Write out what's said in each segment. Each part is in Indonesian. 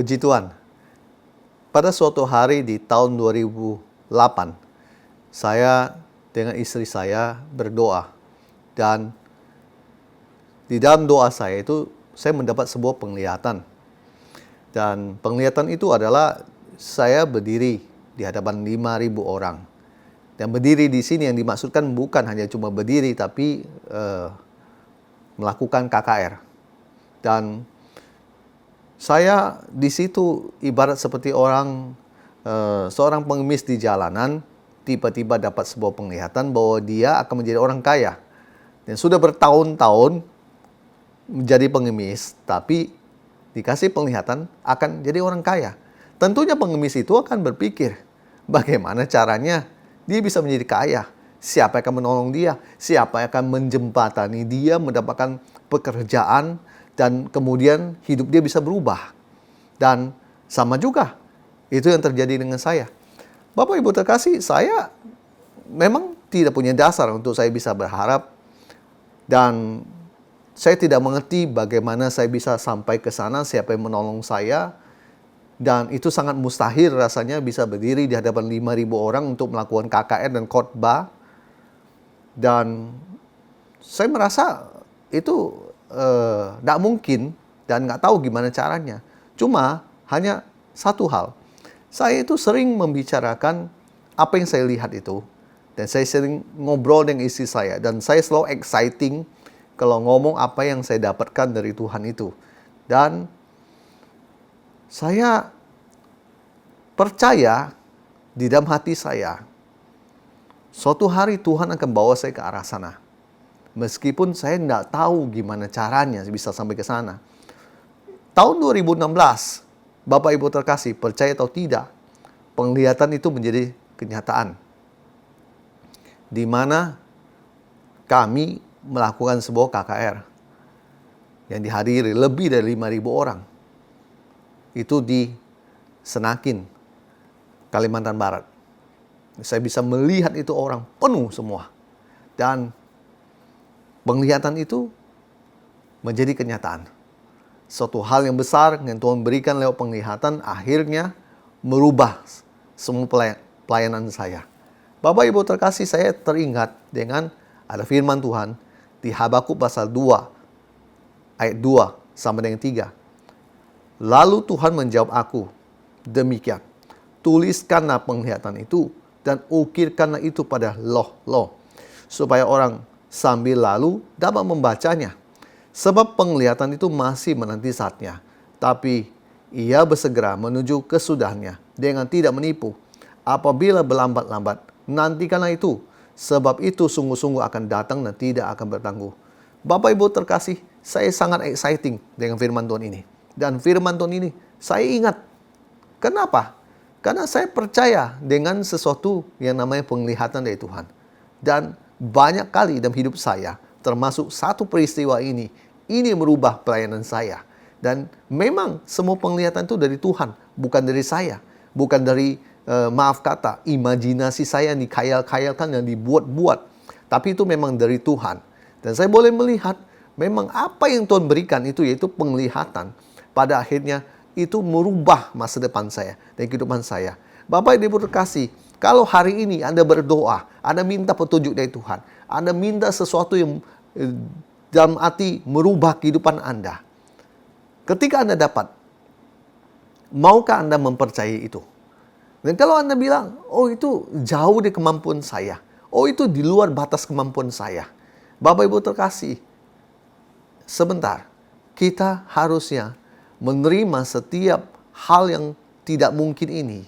Puji Tuhan, pada suatu hari di tahun 2008, saya dengan istri saya berdoa. Dan di dalam doa saya itu, saya mendapat sebuah penglihatan. Dan penglihatan itu adalah saya berdiri di hadapan 5.000 orang. Dan berdiri di sini yang dimaksudkan bukan hanya cuma berdiri, tapi melakukan KKR. Dan saya di situ ibarat seperti seorang pengemis di jalanan, tiba-tiba dapat sebuah penglihatan bahwa dia akan menjadi orang kaya. Dan sudah bertahun-tahun menjadi pengemis, tapi dikasih penglihatan akan jadi orang kaya. Tentunya pengemis itu akan berpikir, bagaimana caranya dia bisa menjadi kaya? Siapa yang akan menolong dia? Siapa yang akan menjembatani dia mendapatkan pekerjaan? Dan kemudian hidup dia bisa berubah. Dan sama juga, itu yang terjadi dengan saya. Bapak Ibu terkasih, saya memang tidak punya dasar untuk saya bisa berharap. Dan saya tidak mengerti bagaimana saya bisa sampai ke sana, siapa yang menolong saya. Dan itu sangat mustahil rasanya bisa berdiri di hadapan 5.000 orang untuk melakukan KKR dan khotbah. Dan saya merasa itu tidak mungkin dan nggak tahu gimana caranya. Cuma hanya satu hal, saya itu sering membicarakan apa yang saya lihat itu, dan saya sering ngobrol dengan istri saya, dan saya selalu exciting kalau ngomong apa yang saya dapatkan dari Tuhan itu. Dan saya percaya di dalam hati saya, suatu hari Tuhan akan bawa saya ke arah sana. Meskipun saya tidak tahu gimana caranya bisa sampai ke sana. Tahun 2016, Bapak Ibu terkasih, percaya atau tidak, penglihatan itu menjadi kenyataan. Di mana kami melakukan sebuah KKR yang dihadiri lebih dari 5.000 orang. Itu di Senakin, Kalimantan Barat. Saya bisa melihat itu orang penuh semua. Dan penglihatan itu menjadi kenyataan. Suatu hal yang besar yang Tuhan berikan lewat penglihatan akhirnya merubah semua pelayanan saya. Bapak Ibu terkasih, saya teringat dengan ada firman Tuhan di Habakuk pasal 2 ayat 2 sampai dengan 3. Lalu Tuhan menjawab aku, demikian, tuliskanlah penglihatan itu dan ukirkanlah itu pada loh-loh, supaya orang sambil lalu dapat membacanya. Sebab penglihatan itu masih menanti saatnya, tapi ia bersegera menuju kesudahnya dengan tidak menipu. Apabila berlambat-lambat, nantikanlah itu, sebab itu sungguh-sungguh akan datang dan tidak akan bertangguh. Bapak Ibu terkasih, saya sangat exciting dengan firman Tuhan ini. Dan firman Tuhan ini saya ingat. Kenapa? Karena saya percaya dengan sesuatu yang namanya penglihatan dari Tuhan. Dan banyak kali dalam hidup saya, termasuk satu peristiwa ini merubah pelayanan saya. Dan memang semua penglihatan itu dari Tuhan, bukan dari saya. Bukan dari, maaf kata, imajinasi saya yang dikhayal-khayalkan, yang dibuat-buat. Tapi itu memang dari Tuhan. Dan saya boleh melihat, memang apa yang Tuhan berikan itu, yaitu penglihatan. Pada akhirnya, itu merubah masa depan saya dan kehidupan saya. Bapak Ibu terkasih, kalau hari ini Anda berdoa, Anda minta petunjuk dari Tuhan, Anda minta sesuatu yang dalam arti merubah kehidupan Anda. Ketika Anda dapat, maukah Anda mempercayai itu? Dan kalau Anda bilang, oh itu jauh dari kemampuan saya, oh itu di luar batas kemampuan saya. Bapak Ibu terkasih, sebentar, kita harusnya menerima setiap hal yang tidak mungkin ini.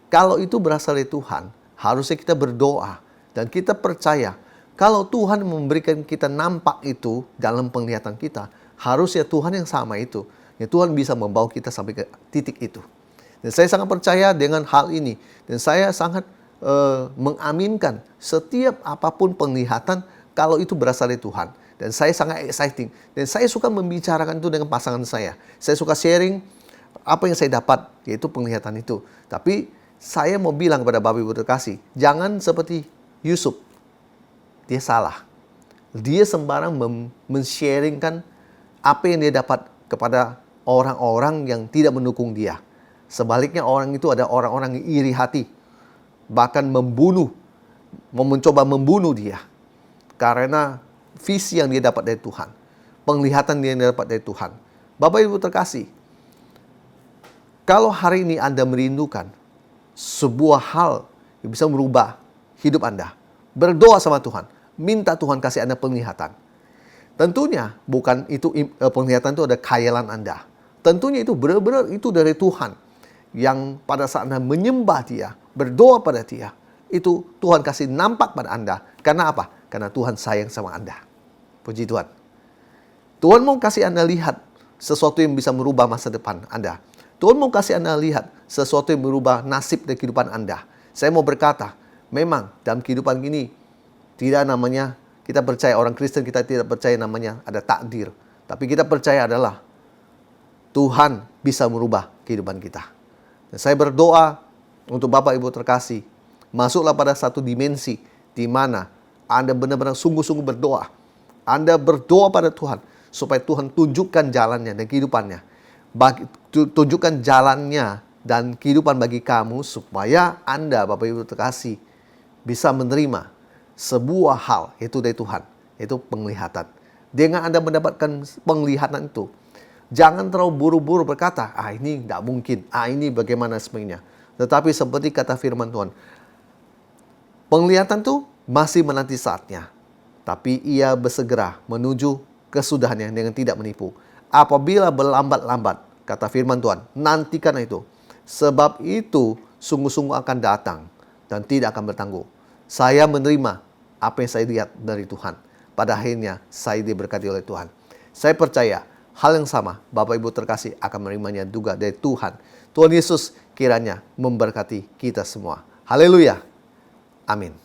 Kalau itu berasal dari Tuhan, harusnya kita berdoa dan kita percaya kalau Tuhan memberikan kita nampak itu dalam penglihatan kita, harusnya Tuhan yang sama itu, ya Tuhan bisa membawa kita sampai ke titik itu. Dan saya sangat percaya dengan hal ini, dan saya sangat mengaminkan setiap apapun penglihatan kalau itu berasal dari Tuhan. Dan saya sangat exciting, dan saya suka membicarakan itu dengan pasangan saya. Saya suka sharing apa yang saya dapat, yaitu penglihatan itu. Tapi saya mau bilang kepada Bapak Ibu terkasih, jangan seperti Yusuf. Dia salah. Dia sembarang men-sharingkan apa yang dia dapat kepada orang-orang yang tidak mendukung dia. Sebaliknya orang itu ada orang-orang yang iri hati, bahkan mencoba membunuh dia. Karena visi yang dia dapat dari Tuhan, penglihatan yang dia dapat dari Tuhan. Bapak Ibu terkasih, kalau hari ini Anda merindukan sebuah hal yang bisa merubah hidup Anda, berdoa sama Tuhan, minta Tuhan kasih Anda penglihatan. Tentunya bukan itu penglihatan itu ada khayalan Anda. Tentunya itu benar-benar itu dari Tuhan. Yang pada saat Anda menyembah Dia, berdoa pada Dia, itu Tuhan kasih nampak pada Anda. Karena apa? Karena Tuhan sayang sama Anda. Puji Tuhan. Tuhan mau kasih Anda lihat sesuatu yang bisa merubah masa depan Anda. Tuhan mau kasih Anda lihat sesuatu yang merubah nasib dan kehidupan Anda. Saya mau berkata, memang dalam kehidupan ini tidak namanya, kita percaya orang Kristen, kita tidak percaya namanya ada takdir. Tapi kita percaya adalah Tuhan bisa merubah kehidupan kita. Dan saya berdoa untuk Bapak Ibu terkasih, masuklah pada satu dimensi di mana Anda benar-benar sungguh-sungguh berdoa. Anda berdoa pada Tuhan supaya Tuhan tunjukkan jalannya dan kehidupannya. Tunjukkan jalannya dan kehidupan bagi kamu supaya Anda, Bapak Ibu terkasih, bisa menerima sebuah hal itu dari Tuhan, yaitu penglihatan. Dengan Anda mendapatkan penglihatan itu, jangan terlalu buru-buru berkata, ini tidak mungkin, ini bagaimana sebenarnya. Tetapi seperti kata firman Tuhan, penglihatan itu masih menanti saatnya. Tapi ia bersegera menuju kesudahannya dengan tidak menipu. Apabila berlambat-lambat, kata firman Tuhan, nantikan itu. Sebab itu sungguh-sungguh akan datang dan tidak akan bertangguh. Saya menerima apa yang saya lihat dari Tuhan. Pada akhirnya saya diberkati oleh Tuhan. Saya percaya hal yang sama Bapak Ibu terkasih akan menerimanya juga dari Tuhan. Tuhan Yesus kiranya memberkati kita semua. Haleluya. Amin.